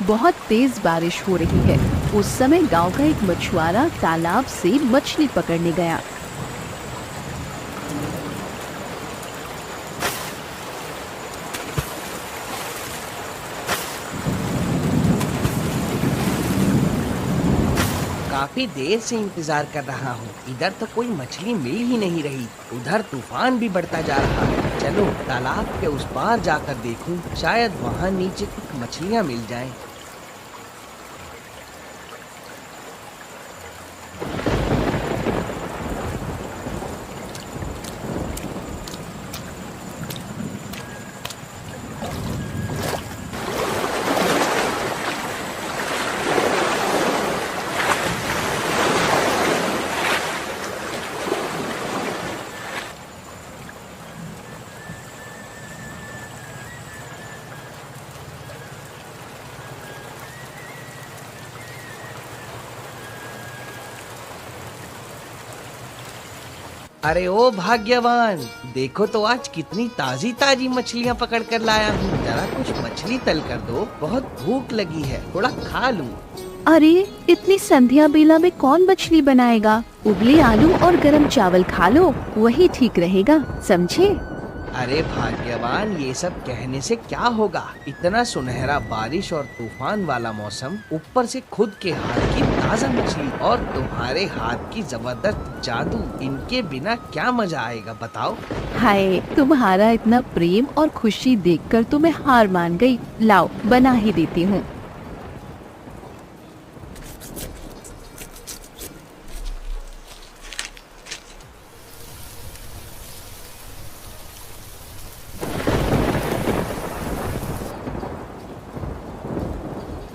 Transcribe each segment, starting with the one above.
बहुत तेज बारिश हो रही है। उस समय गांव का एक मछुआरा तालाब से मछली पकड़ने गया। काफी देर से इंतजार कर रहा हूँ। इधर तो कोई मछली मिल ही नहीं रही। उधर तूफान भी बढ़ता जा रहा है। चलो तालाब के उस पार जाकर देखूं, शायद वहाँ नीचे कुछ मछलियाँ मिल जाएं। अरे ओ भाग्यवान, देखो तो आज कितनी ताजी ताजी मछलियाँ पकड़ कर लाया हूँ। जरा कुछ मछली तल कर दो, बहुत भूख लगी है, थोड़ा खा लूँ। अरे इतनी संध्या बेला में कौन मछली बनाएगा? उबले आलू और गरम चावल खा लो, वही ठीक रहेगा, समझे? अरे भाग्यवान, ये सब कहने से क्या होगा? इतना सुनहरा बारिश और तूफान वाला मौसम, ऊपर से खुद के हाथ की ताजा मछली और तुम्हारे हाथ की जबरदस्त जादू, इनके बिना क्या मजा आएगा बताओ? हाय, तुम्हारा इतना प्रेम और खुशी देखकर तो मैं हार मान गई। लाओ बना ही देती हूँ।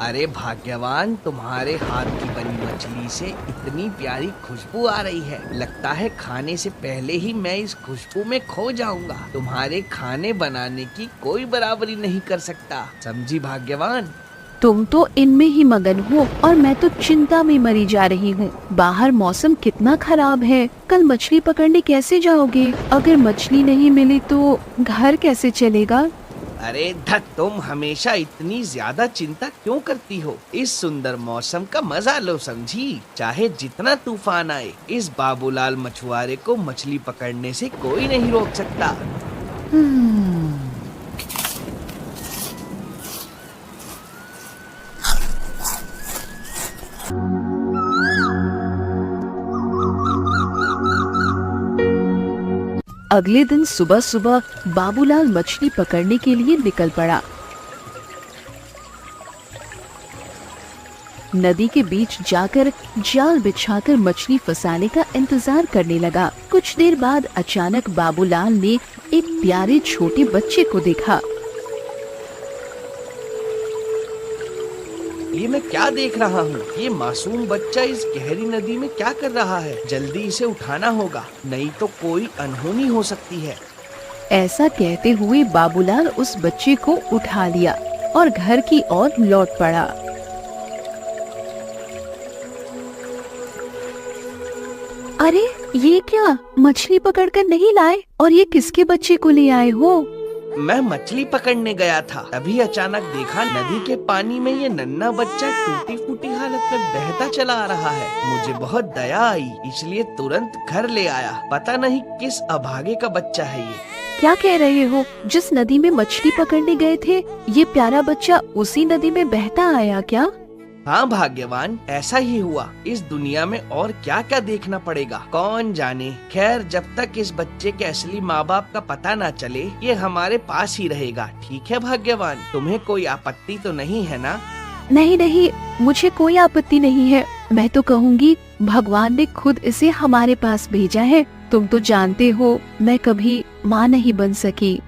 अरे भाग्यवान, तुम्हारे हाथ की बनी मछली से इतनी प्यारी खुशबू आ रही है। लगता है खाने से पहले ही मैं इस खुशबू में खो जाऊंगा। तुम्हारे खाने बनाने की कोई बराबरी नहीं कर सकता, समझी भाग्यवान? तुम तो इनमें ही मगन हो और मैं तो चिंता में मरी जा रही हूँ। बाहर मौसम कितना खराब है, कल मछली पकड़ने कैसे जाओगे? अगर मछली नहीं मिली तो घर कैसे चलेगा? अरे धत, तुम हमेशा इतनी ज्यादा चिंता क्यों करती हो? इस सुंदर मौसम का मजा लो, समझी? चाहे जितना तूफान आए, इस बाबूलाल मछुआरे को मछली पकड़ने से कोई नहीं रोक सकता। अगले दिन सुबह सुबह बाबूलाल मछली पकड़ने के लिए निकल पड़ा। नदी के बीच जाकर जाल बिछाकर मछली फंसाने का इंतजार करने लगा। कुछ देर बाद अचानक बाबूलाल ने एक प्यारे छोटे बच्चे को देखा। ये मैं क्या देख रहा हूँ? ये मासूम बच्चा इस गहरी नदी में क्या कर रहा है? जल्दी इसे उठाना होगा, नहीं तो कोई अनहोनी हो सकती है। ऐसा कहते हुए बाबूलाल उस बच्चे को उठा लिया और घर की ओर लौट पड़ा। अरे ये क्या, मछली पकड़कर नहीं लाए? और ये किसके बच्चे को ले आए हो? मैं मछली पकड़ने गया था, तभी अचानक देखा नदी के पानी में ये नन्हा बच्चा टूटी फूटी हालत में बहता चला आ रहा है। मुझे बहुत दया आई, इसलिए तुरंत घर ले आया। पता नहीं किस अभागे का बच्चा है ये। क्या कह रहे हो? जिस नदी में मछली पकड़ने गए थे, ये प्यारा बच्चा उसी नदी में बहता आया क्या? हाँ भाग्यवान, ऐसा ही हुआ। इस दुनिया में और क्या क्या देखना पड़ेगा, कौन जाने। खैर, जब तक इस बच्चे के असली माँ बाप का पता न चले, ये हमारे पास ही रहेगा। ठीक है भाग्यवान, तुम्हें कोई आपत्ति तो नहीं है ना? नहीं नहीं, मुझे कोई आपत्ति नहीं है। मैं तो कहूँगी भगवान ने खुद इसे हमारे पास भेजा है। तुम तो जानते हो मैं कभी माँ नहीं बन सकी।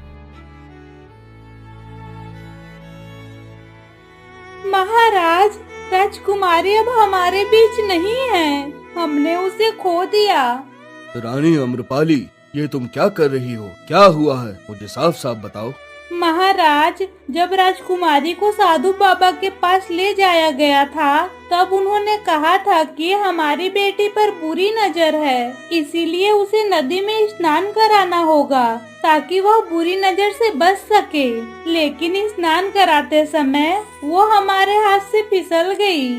महाराज, राजकुमारी अब हमारे बीच नहीं है, हमने उसे खो दिया। रानी अम्रपाली, ये तुम क्या कर रही हो? क्या हुआ है? मुझे साफ साफ बताओ। महाराज, जब राजकुमारी को साधु बाबा के पास ले जाया गया था, तब उन्होंने कहा था कि हमारी बेटी पर बुरी नजर है, इसीलिए उसे नदी में स्नान कराना होगा ताकि वह बुरी नजर से बच सके। लेकिन स्नान कराते समय वो हमारे हाथ से फिसल गई।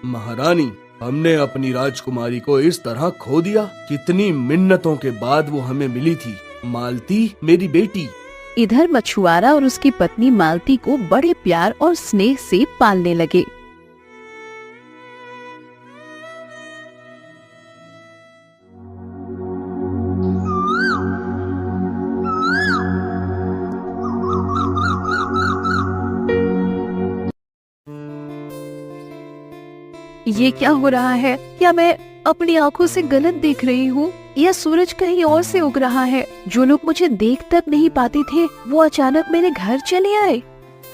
महारानी, हमने अपनी राजकुमारी को इस तरह खो दिया। कितनी मिन्नतों के बाद वो हमें मिली थी। मालती, मेरी बेटी। इधर मछुआरा और उसकी पत्नी मालती को बड़े प्यार और स्नेह से पालने लगे। ये क्या हो रहा है? क्या मैं अपनी आंखों से गलत देख रही हूँ या सूरज कहीं और से उग रहा है? जो लोग मुझे देख तक नहीं पाते थे वो अचानक मेरे घर चले आए।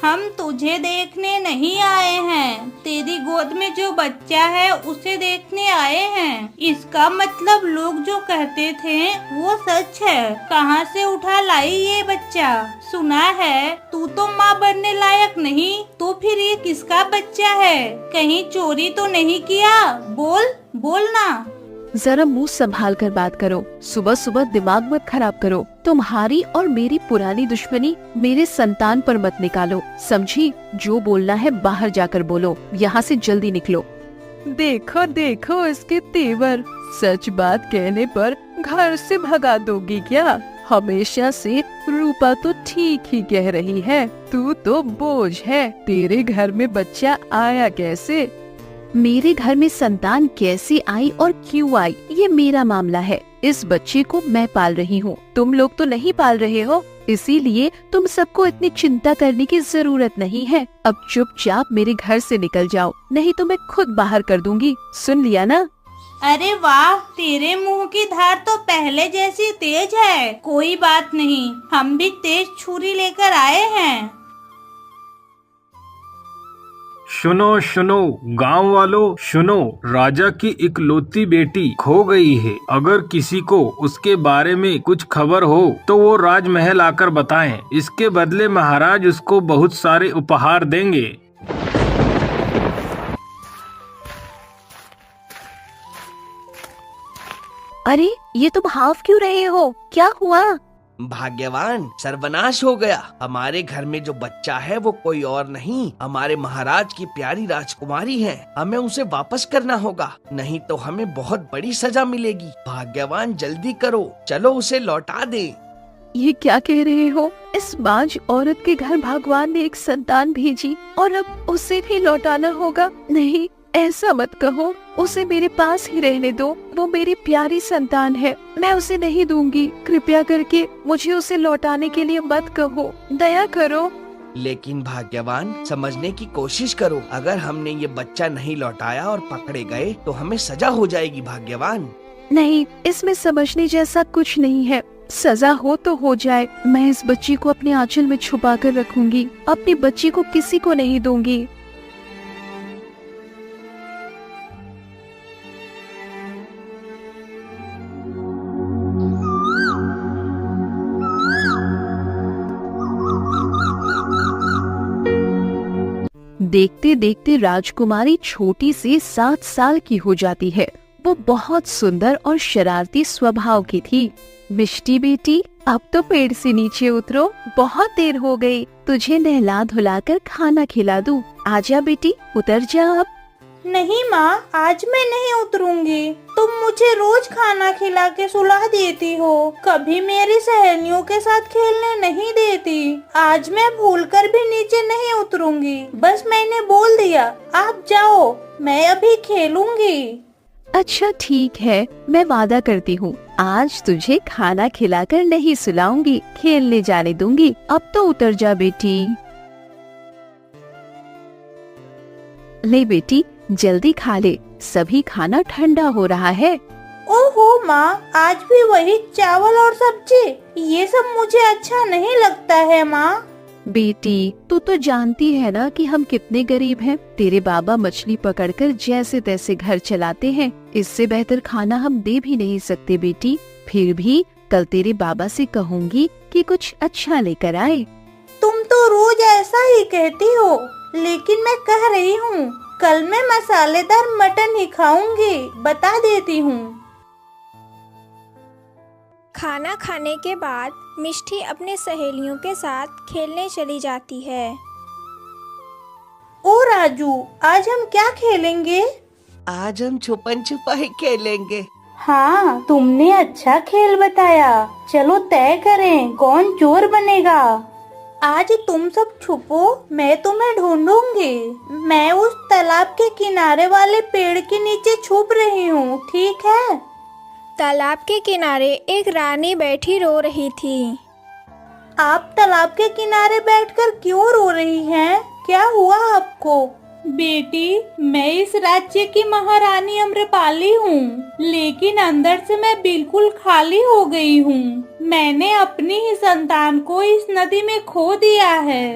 हम तुझे देखने नहीं आए हैं, तेरी गोद में जो बच्चा है उसे देखने आए हैं। इसका मतलब लोग जो कहते थे वो सच है। कहाँ से उठा लाई ये बच्चा? सुना है तू तो माँ बनने लायक नहीं, तो फिर ये किसका बच्चा है? कहीं चोरी तो नहीं किया? बोल बोल ना। जरा मुंह संभाल कर बात करो। सुबह सुबह दिमाग मत खराब करो। तुम्हारी और मेरी पुरानी दुश्मनी मेरे संतान पर मत निकालो, समझी? जो बोलना है बाहर जाकर बोलो। यहाँ से जल्दी निकलो। देखो देखो इसके तेवर। सच बात कहने पर घर से भगा दोगी क्या? हमेशा से रूपा तो ठीक ही कह रही है, तू तो बोझ है। तेरे घर में बच्चा आया कैसे? मेरे घर में संतान कैसे आई और क्यों आई ये मेरा मामला है। इस बच्चे को मैं पाल रही हूँ, तुम लोग तो नहीं पाल रहे हो, इसीलिए तुम सबको इतनी चिंता करने की जरूरत नहीं है। अब चुपचाप मेरे घर से निकल जाओ, नहीं तो मैं खुद बाहर कर दूंगी। सुन लिया ना? अरे वाह, तेरे मुंह की धार तो पहले जैसी तेज है। कोई बात नहीं, हम भी तेज छुरी लेकर आए हैं। सुनो सुनो गांव वालों, सुनो, राजा की इकलौती बेटी खो गई है। अगर किसी को उसके बारे में कुछ खबर हो तो वो राजमहल आकर बताएं। इसके बदले महाराज उसको बहुत सारे उपहार देंगे। अरे ये तुम हाफ क्यों रहे हो? क्या हुआ? भाग्यवान, सर्वनाश हो गया। हमारे घर में जो बच्चा है वो कोई और नहीं, हमारे महाराज की प्यारी राजकुमारी है। हमें उसे वापस करना होगा, नहीं तो हमें बहुत बड़ी सजा मिलेगी। भाग्यवान, जल्दी करो, चलो उसे लौटा दे। ये क्या कह रहे हो? इस बांझ औरत के घर भगवान ने एक संतान भेजी और अब उसे भी लौटाना होगा? नहीं, ऐसा मत कहो। उसे मेरे पास ही रहने दो। वो मेरी प्यारी संतान है, मैं उसे नहीं दूंगी। कृपया करके मुझे उसे लौटाने के लिए मत कहो, दया करो। लेकिन भाग्यवान, समझने की कोशिश करो। अगर हमने ये बच्चा नहीं लौटाया और पकड़े गए तो हमें सजा हो जाएगी। भाग्यवान, नहीं, इसमें समझने जैसा कुछ नहीं है। सजा हो तो हो जाए, मैं इस बच्ची को अपने आंचल में छुपा कर रखूंगी। अपनी बच्ची को किसी को नहीं दूंगी। देखते देखते राजकुमारी छोटी से 7 साल की हो जाती है। वो बहुत सुंदर और शरारती स्वभाव की थी। मिष्टी बेटी, अब तो पेड़ से नीचे उतरो, बहुत देर हो गई। तुझे नहला धुलाकर खाना खिला दूं। आजा बेटी, उतर जा अब। नहीं माँ, आज मैं नहीं उतरूंगी। तुम मुझे रोज खाना खिला के सुला देती हो, कभी मेरी सहेलियों के साथ खेलने नहीं देती। आज मैं भूलकर भी नीचे नहीं उतरूंगी। बस मैंने बोल दिया, आप जाओ, मैं अभी खेलूंगी। अच्छा ठीक है, मैं वादा करती हूँ, आज तुझे खाना खिलाकर नहीं सुलाऊंगी, खेलने जाने दूंगी। अब तो उतर जा बेटी। ले बेटी, जल्दी खा ले, सभी खाना ठंडा हो रहा है। ओहो माँ, आज भी वही चावल और सब्जी। ये सब मुझे अच्छा नहीं लगता है माँ। बेटी, तू तो जानती है ना कि हम कितने गरीब हैं। तेरे बाबा मछली पकड़कर जैसे तैसे घर चलाते हैं। इससे बेहतर खाना हम दे भी नहीं सकते बेटी। फिर भी कल तेरे बाबा से कहूँगी कि कुछ अच्छा लेकर आए। तुम तो रोज ऐसा ही कहती हो, लेकिन मैं कह रही हूँ कल मैं मसालेदार मटन ही खाऊंगी, बता देती हूँ। खाना खाने के बाद मिष्टी अपने सहेलियों के साथ खेलने चली जाती है। ओ राजू, आज हम क्या खेलेंगे? आज हम छुपन छुपाई खेलेंगे। हाँ, तुमने अच्छा खेल बताया। चलो तय करें कौन चोर बनेगा। आज तुम सब छुपो, मैं तुम्हें ढूंढूंगी। मैं उस तालाब के किनारे वाले पेड़ के नीचे छुप रही हूँ, ठीक है? तालाब के किनारे एक रानी बैठी रो रही थी। आप तालाब के किनारे बैठकर क्यों रो रही हैं? क्या हुआ आपको? बेटी, मैं इस राज्य की महारानी अम्रपाली हूँ, लेकिन अंदर से मैं बिल्कुल खाली हो गई हूँ। मैंने अपनी ही संतान को इस नदी में खो दिया है।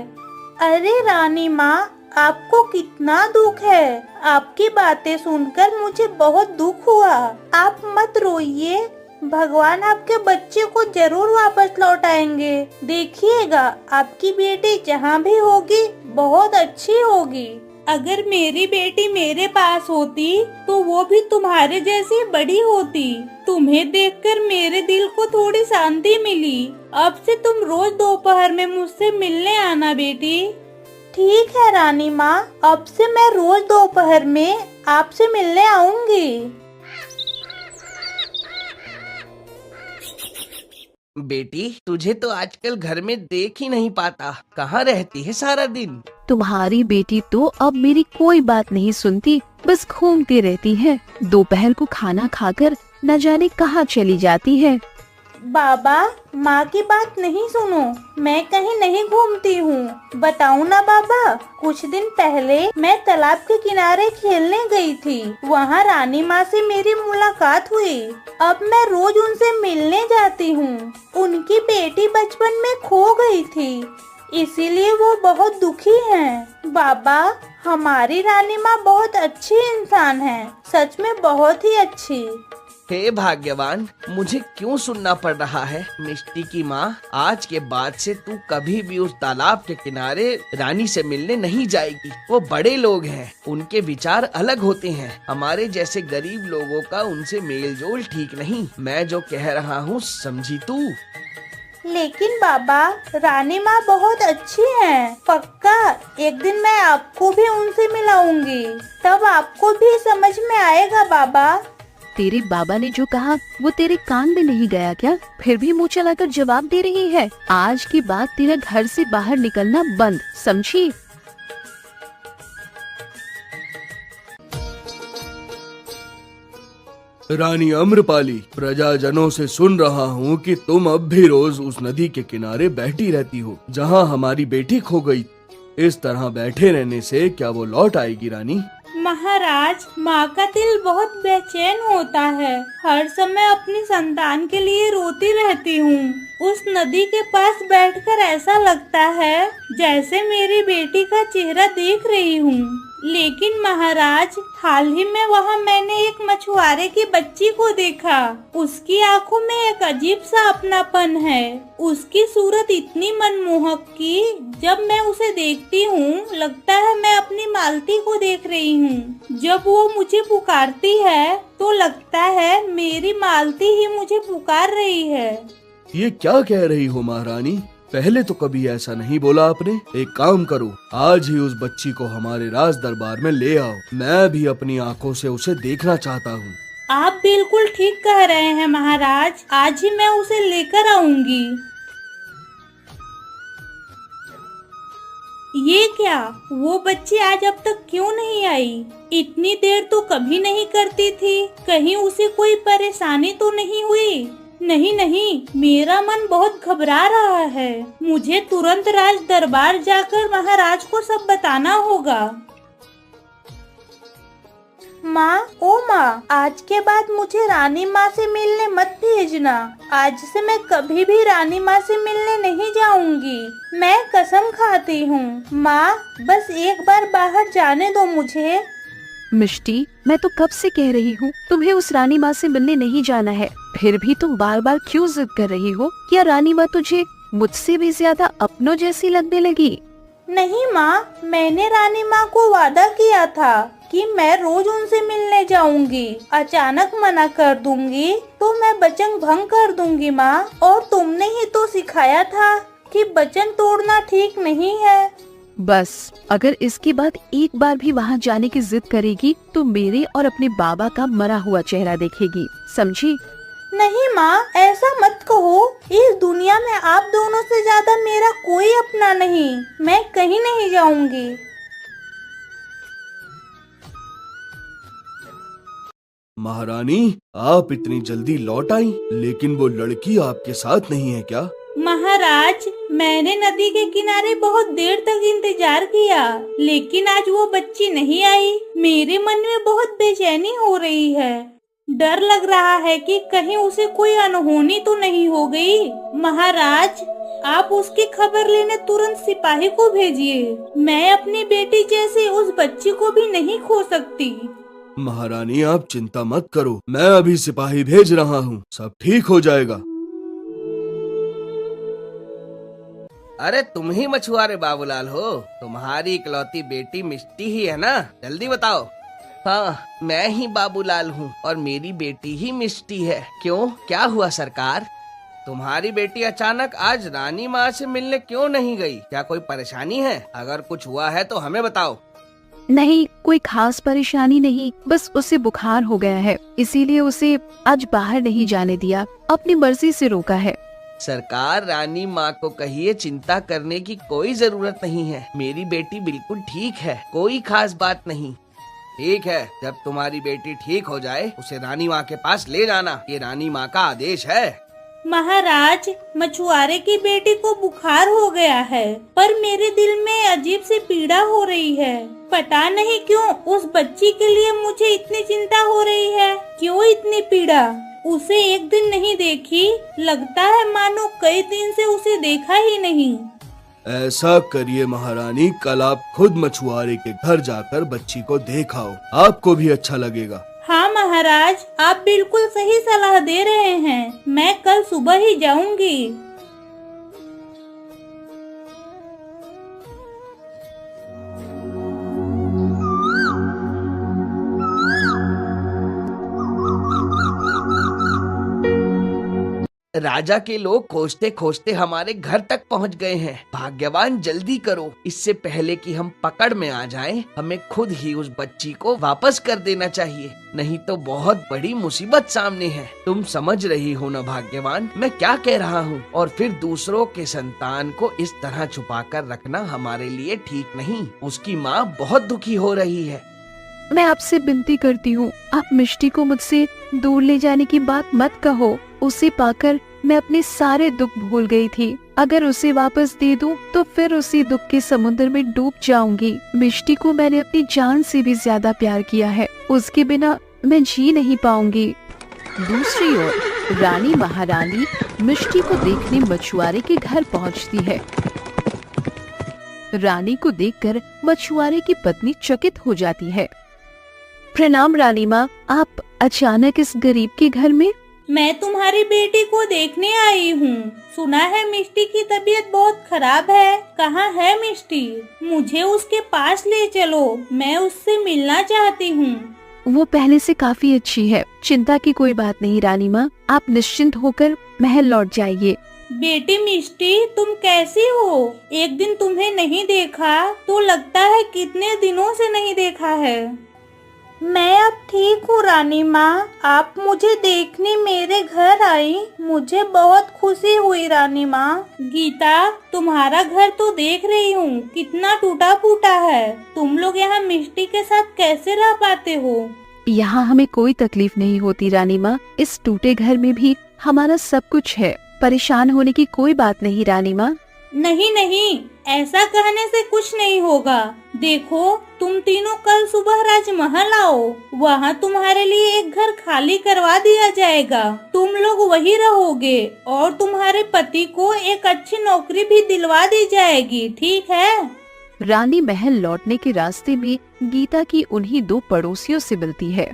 अरे रानी माँ, आपको कितना दुख है। आपकी बातें सुनकर मुझे बहुत दुख हुआ। आप मत रोइए, भगवान आपके बच्चे को जरूर वापस लौटाएंगे। देखिएगा, आपकी बेटी जहाँ भी होगी बहुत अच्छी होगी। अगर मेरी बेटी मेरे पास होती तो वो भी तुम्हारे जैसी बड़ी होती। तुम्हें देखकर मेरे दिल को थोड़ी शांति मिली। अब से तुम रोज दोपहर में मुझसे मिलने आना बेटी। ठीक है रानी माँ, अब से मैं रोज दोपहर में आपसे मिलने आऊंगी। बेटी, तुझे तो आजकल घर में देख ही नहीं पाता। कहाँ रहती है सारा दिन? तुम्हारी बेटी तो अब मेरी कोई बात नहीं सुनती, बस घूमती रहती है। दोपहर को खाना खाकर न जाने कहाँ चली जाती है। बाबा, माँ की बात नहीं सुनो, मैं कहीं नहीं घूमती हूँ। बताऊँ ना बाबा, कुछ दिन पहले मैं तालाब के किनारे खेलने गई थी। वहाँ रानी माँ से मेरी मुलाकात हुई। अब मैं रोज उनसे मिलने जाती हूँ। उनकी बेटी बचपन में खो गई थी, इसीलिए वो बहुत दुखी हैं। बाबा, हमारी रानी माँ बहुत अच्छी इंसान है, सच में बहुत ही अच्छी। हे भाग्यवान, मुझे क्यों सुनना पड़ रहा है? मिष्टी की माँ, आज के बाद से तू कभी भी उस तालाब के किनारे रानी से मिलने नहीं जाएगी। वो बड़े लोग हैं, उनके विचार अलग होते हैं। हमारे जैसे गरीब लोगों का उनसे मेल जोल ठीक नहीं। मैं जो कह रहा हूँ समझी तू? लेकिन बाबा, रानी माँ बहुत अच्छी हैं। पक्का एक दिन मैं आपको भी उनसे मिलाऊंगी, तब आपको भी समझ में आएगा बाबा। तेरे बाबा ने जो कहा वो तेरे कान में नहीं गया क्या? फिर भी मुँह चलाकर जवाब दे रही है। आज के बाद तेरा घर से बाहर निकलना बंद, समझी? रानी अम्रपाली, प्रजाजनों से सुन रहा हूँ कि तुम अब भी रोज उस नदी के किनारे बैठी रहती हो जहाँ हमारी बेटी खो गई। इस तरह बैठे रहने से क्या वो लौट आएगी रानी? महाराज, माँ का दिल बहुत बेचैन होता है। हर समय अपनी संतान के लिए रोती रहती हूँ। उस नदी के पास बैठकर ऐसा लगता है जैसे मेरी बेटी का चेहरा देख रही हूँ। लेकिन महाराज, हाल ही में वहाँ मैंने एक मछुआरे की बच्ची को देखा। उसकी आंखों में एक अजीब सा अपनापन है। उसकी सूरत इतनी मनमोहक कि जब मैं उसे देखती हूँ लगता है मैं अपनी मालती को देख रही हूँ। जब वो मुझे पुकारती है तो लगता है मेरी मालती ही मुझे पुकार रही है। ये क्या कह रही हो महारानी? पहले तो कभी ऐसा नहीं बोला आपने। एक काम करो, आज ही उस बच्ची को हमारे राज दरबार में ले आओ। मैं भी अपनी आंखों से उसे देखना चाहता हूँ। आप बिल्कुल ठीक कह रहे हैं महाराज, आज ही मैं उसे लेकर आऊंगी। ये क्या, वो बच्ची आज अब तक क्यों नहीं आई? इतनी देर तो कभी नहीं करती थी। कहीं उसे कोई परेशानी तो नहीं हुई? नहीं नहीं, मेरा मन बहुत घबरा रहा है। मुझे तुरंत राज दरबार जाकर महाराज को सब बताना होगा। माँ, ओ माँ, आज के बाद मुझे रानी माँ से मिलने मत भेजना। आज से मैं कभी भी रानी माँ से मिलने नहीं जाऊंगी। मैं कसम खाती हूँ। माँ, बस एक बार बाहर जाने दो मुझे। मिष्टी, मैं तो कब से कह रही हूँ तुम्हें उस रानी माँ से मिलने नहीं जाना है, फिर भी तुम बार बार क्यों जिद कर रही हो? क्या रानी माँ तुझे मुझसे भी ज्यादा अपनों जैसी लगने लगी। नहीं माँ, मैंने रानी माँ को वादा किया था कि मैं रोज उनसे मिलने जाऊंगी। अचानक मना कर दूंगी तो मैं वचन भंग कर दूंगी माँ। और तुमने ही तो सिखाया था कि वचन तोड़ना ठीक नहीं है। बस अगर इसके बाद एक बार भी वहाँ जाने की जिद करेगी तो मेरे और अपने बाबा का मरा हुआ चेहरा देखेगी, समझी? नहीं माँ, ऐसा मत कहो। इस दुनिया में आप दोनों से ज्यादा मेरा कोई अपना नहीं। मैं कहीं नहीं जाऊंगी। महारानी, आप इतनी जल्दी लौट आई, लेकिन वो लड़की आपके साथ नहीं है क्या? महाराज, मैंने नदी के किनारे बहुत देर तक इंतजार किया, लेकिन आज वो बच्ची नहीं आई। मेरे मन में बहुत बेचैनी हो रही है। डर लग रहा है कि कहीं उसे कोई अनहोनी तो नहीं हो गई। महाराज, आप उसकी खबर लेने तुरंत सिपाही को भेजिए। मैं अपनी बेटी जैसी उस बच्ची को भी नहीं खो सकती। महारानी, आप चिंता मत करो, मैं अभी सिपाही भेज रहा हूँ, सब ठीक हो जाएगा। अरे तुम ही मछुआरे बाबूलाल हो? तुम्हारी इकलौती बेटी मिष्टी ही है ना? जल्दी बताओ। हाँ, मैं ही बाबूलाल हूँ और मेरी बेटी ही मिष्टी है। क्यों, क्या हुआ सरकार? तुम्हारी बेटी अचानक आज रानी माँ से मिलने क्यों नहीं गई? क्या कोई परेशानी है? अगर कुछ हुआ है तो हमें बताओ। नहीं, कोई खास परेशानी नहीं, बस उसे बुखार हो गया है, इसीलिए उसे आज बाहर नहीं जाने दिया, अपनी मर्जी से रोका है। सरकार, रानी माँ को कहिए चिंता करने की कोई जरूरत नहीं है। मेरी बेटी बिल्कुल ठीक है, कोई खास बात नहीं। ठीक है, जब तुम्हारी बेटी ठीक हो जाए उसे रानी माँ के पास ले जाना, ये रानी माँ का आदेश है। महाराज, मछुआरे की बेटी को बुखार हो गया है, पर मेरे दिल में अजीब सी पीड़ा हो रही है। पता नहीं क्यों उस बच्ची के लिए मुझे इतनी चिंता हो रही है। क्यों इतनी पीड़ा? उसे एक दिन नहीं देखी, लगता है मानो कई दिन से उसे देखा ही नहीं। ऐसा करिए महारानी, कल आप खुद मछुआरे के घर जाकर बच्ची को देख आओ, आपको भी अच्छा लगेगा। हाँ महाराज, आप बिल्कुल सही सलाह दे रहे हैं। मैं कल सुबह ही जाऊंगी। राजा के लोग खोजते खोजते हमारे घर तक पहुंच गए हैं। भाग्यवान, जल्दी करो, इससे पहले कि हम पकड़ में आ जाएं, हमें खुद ही उस बच्ची को वापस कर देना चाहिए, नहीं तो बहुत बड़ी मुसीबत सामने है। तुम समझ रही हो ना भाग्यवान, मैं क्या कह रहा हूँ? और फिर दूसरों के संतान को इस तरह छुपा कर रखना हमारे लिए ठीक नहीं। उसकी माँ बहुत दुखी हो रही है। मैं आपसे विनती करती हूँ, आप मिष्टी को मुझसे दूर ले जाने की बात मत कहो। उसे पाकर मैं अपने सारे दुख भूल गई थी। अगर उसे वापस दे दूं तो फिर उसी दुख के समुद्र में डूब जाऊंगी। मिष्टी को मैंने अपनी जान से भी ज्यादा प्यार किया है, उसके बिना मैं जी नहीं पाऊंगी। दूसरी ओर रानी महारानी मिष्टी को देखने मछुआरे के घर पहुंचती है। रानी को देखकर मछुआरे की पत्नी चकित हो जाती है। प्रणाम रानी माँ, आप अचानक इस गरीब के घर में? मैं तुम्हारी बेटी को देखने आई हूँ। सुना है मिष्टी की तबीयत बहुत खराब है। कहाँ है मिष्टी? मुझे उसके पास ले चलो, मैं उससे मिलना चाहती हूँ। वो पहले से काफी अच्छी है, चिंता की कोई बात नहीं रानी माँ, आप निश्चिंत होकर महल लौट जाइए। बेटी मिष्टी, तुम कैसी हो? एक दिन तुम्हें नहीं देखा तो लगता है कितने दिनों से नहीं देखा है। मैं अब ठीक हूँ रानी माँ, आप मुझे देखने मेरे घर आई, मुझे बहुत खुशी हुई रानी माँ। गीता, तुम्हारा घर तो देख रही हूँ कितना टूटा फूटा है। तुम लोग यहाँ मिष्टी के साथ कैसे रह पाते हो? यहाँ हमें कोई तकलीफ नहीं होती रानी माँ, इस टूटे घर में भी हमारा सब कुछ है, परेशान होने की कोई बात नहीं रानी माँ। नहीं नहीं, ऐसा कहने से कुछ नहीं होगा। देखो, तुम तीनों कल सुबह राजमहल आओ, वहाँ तुम्हारे लिए एक घर खाली करवा दिया जाएगा। तुम लोग वही रहोगे और तुम्हारे पति को एक अच्छी नौकरी भी दिलवा दी जाएगी, ठीक है? रानी महल लौटने के रास्ते में गीता की उन्हीं दो पड़ोसियों से मिलती है।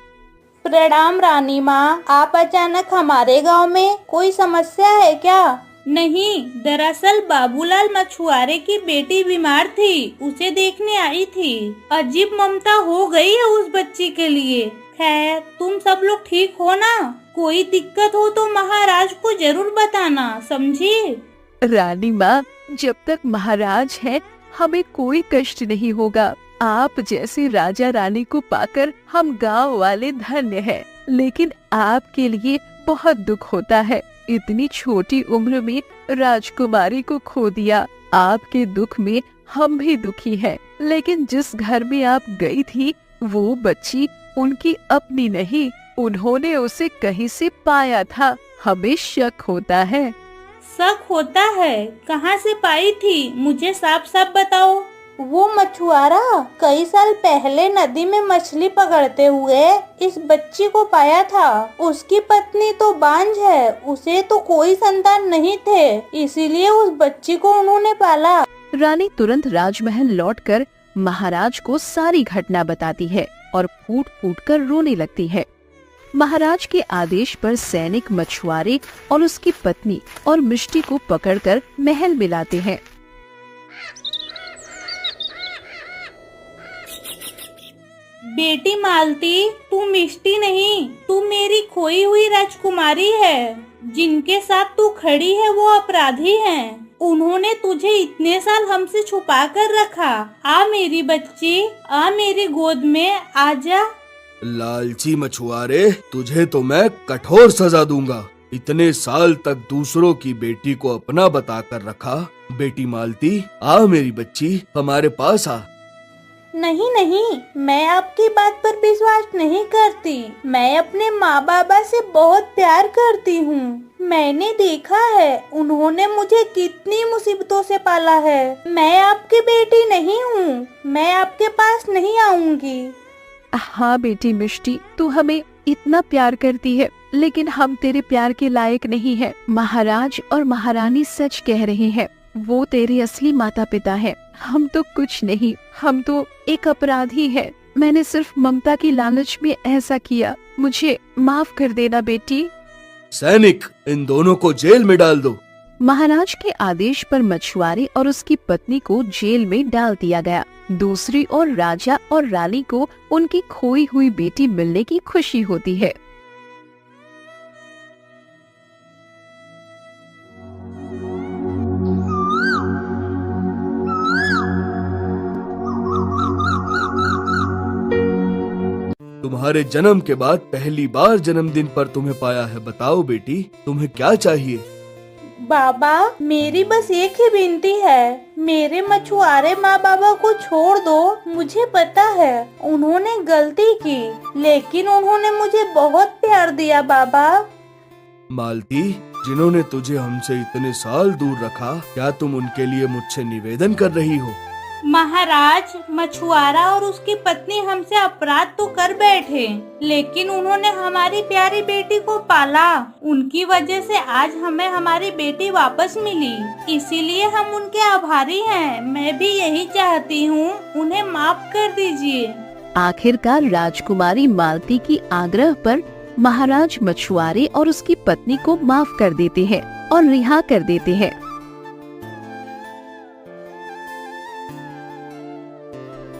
प्रणाम रानी माँ, आप अचानक हमारे गांव में, कोई समस्या है क्या? नहीं, दरअसल बाबूलाल मछुआरे की बेटी बीमार थी, उसे देखने आई थी। अजीब ममता हो गई है उस बच्ची के लिए। खैर, तुम सब लोग ठीक हो ना? कोई दिक्कत हो तो महाराज को जरूर बताना, समझी? रानी माँ, जब तक महाराज है हमें कोई कष्ट नहीं होगा। आप जैसे राजा रानी को पाकर हम गांव वाले धन्य हैं। लेकिन आपके लिए बहुत दुख होता है, इतनी छोटी उम्र में राजकुमारी को खो दिया। आपके दुख में हम भी दुखी हैं। लेकिन जिस घर में आप गई थी वो बच्ची उनकी अपनी नहीं, उन्होंने उसे कहीं से पाया था। हमें शक होता है। शक होता है? कहाँ से पाई थी? मुझे साफ साफ बताओ। वो मछुआरा कई साल पहले नदी में मछली पकड़ते हुए इस बच्ची को पाया था। उसकी पत्नी तो बांझ है, उसे तो कोई संतान नहीं थे, इसीलिए उस बच्ची को उन्होंने पाला। रानी तुरंत राजमहल लौटकर महाराज को सारी घटना बताती है और फूट फूट कर रोने लगती है। महाराज के आदेश पर सैनिक मछुआरे और उसकी पत्नी और मिष्टी को पकड़कर महल में लाते हैं। बेटी मालती, तू मिष्टी नहीं, तू मेरी खोई हुई राजकुमारी है। जिनके साथ तू खड़ी है वो अपराधी हैं। उन्होंने तुझे इतने साल हमसे छुपा कर रखा। आ मेरी बच्ची, आ मेरी गोद में, आजा। लालची मछुआरे, तुझे तो मैं कठोर सजा दूंगा। इतने साल तक दूसरों की बेटी को अपना बताकर रखा। बेटी मालती, आ मेरी बच्ची, हमारे पास आ। नहीं नहीं, मैं आपकी बात पर विश्वास नहीं करती। मैं अपने माँ बाबा से बहुत प्यार करती हूँ। मैंने देखा है उन्होंने मुझे कितनी मुसीबतों से पाला है। मैं आपकी बेटी नहीं हूँ, मैं आपके पास नहीं आऊंगी। हाँ बेटी मिष्टी, तू हमें इतना प्यार करती है, लेकिन हम तेरे प्यार के लायक नहीं है। महाराज और महारानी सच कह रहे हैं, वो तेरे असली माता पिता हैं। हम तो कुछ नहीं, हम तो एक अपराधी है। मैंने सिर्फ ममता की लालच में ऐसा किया, मुझे माफ कर देना बेटी। सैनिक, इन दोनों को जेल में डाल दो। महाराज के आदेश पर मछुआरे और उसकी पत्नी को जेल में डाल दिया गया। दूसरी ओर राजा और रानी को उनकी खोई हुई बेटी मिलने की खुशी होती है। तुम्हारे जन्म के बाद पहली बार जन्मदिन पर तुम्हें पाया है। बताओ बेटी, तुम्हें क्या चाहिए? बाबा, मेरी बस एक ही विनती है, मेरे मछुआरे माँ बाबा को छोड़ दो। मुझे पता है उन्होंने गलती की, लेकिन उन्होंने मुझे बहुत प्यार दिया बाबा। मालती, जिन्होंने तुझे हमसे इतने साल दूर रखा, क्या तुम उनके लिए मुझसे निवेदन कर रही हो? महाराज, मछुआरा और उसकी पत्नी हमसे अपराध तो कर बैठे, लेकिन उन्होंने हमारी प्यारी बेटी को पाला। उनकी वजह से आज हमें हमारी बेटी वापस मिली, इसीलिए हम उनके आभारी हैं। मैं भी यही चाहती हूँ, उन्हें माफ कर दीजिए। आखिरकार राजकुमारी मालती की आग्रह पर महाराज मछुआरे और उसकी पत्नी को माफ कर देते हैं और रिहा कर देते हैं।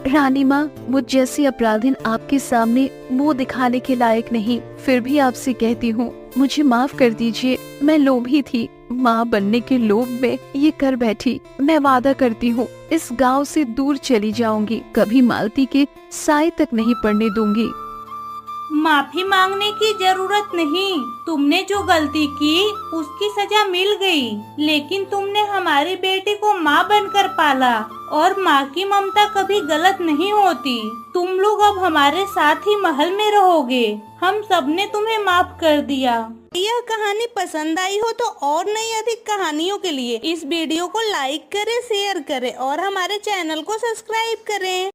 रानी माँ, मुझ जैसी अपराधिन आपके सामने मुंह दिखाने के लायक नहीं, फिर भी आपसे कहती हूँ, मुझे माफ कर दीजिए। मैं लोभी थी, माँ बनने के लोभ में ये कर बैठी। मैं वादा करती हूँ इस गांव से दूर चली जाऊंगी, कभी मालती के साए तक नहीं पड़ने दूंगी। माफी मांगने की जरूरत नहीं, तुमने जो गलती की उसकी सजा मिल गई, लेकिन तुमने हमारी बेटी को माँ बनकर पाला और माँ की ममता कभी गलत नहीं होती। तुम लोग अब हमारे साथ ही महल में रहोगे। हम सबने तुम्हें माफ कर दिया। यह कहानी पसंद आई हो तो और नई अधिक कहानियों के लिए इस वीडियो को लाइक करें, शेयर करें और हमारे चैनल को सब्सक्राइब करें।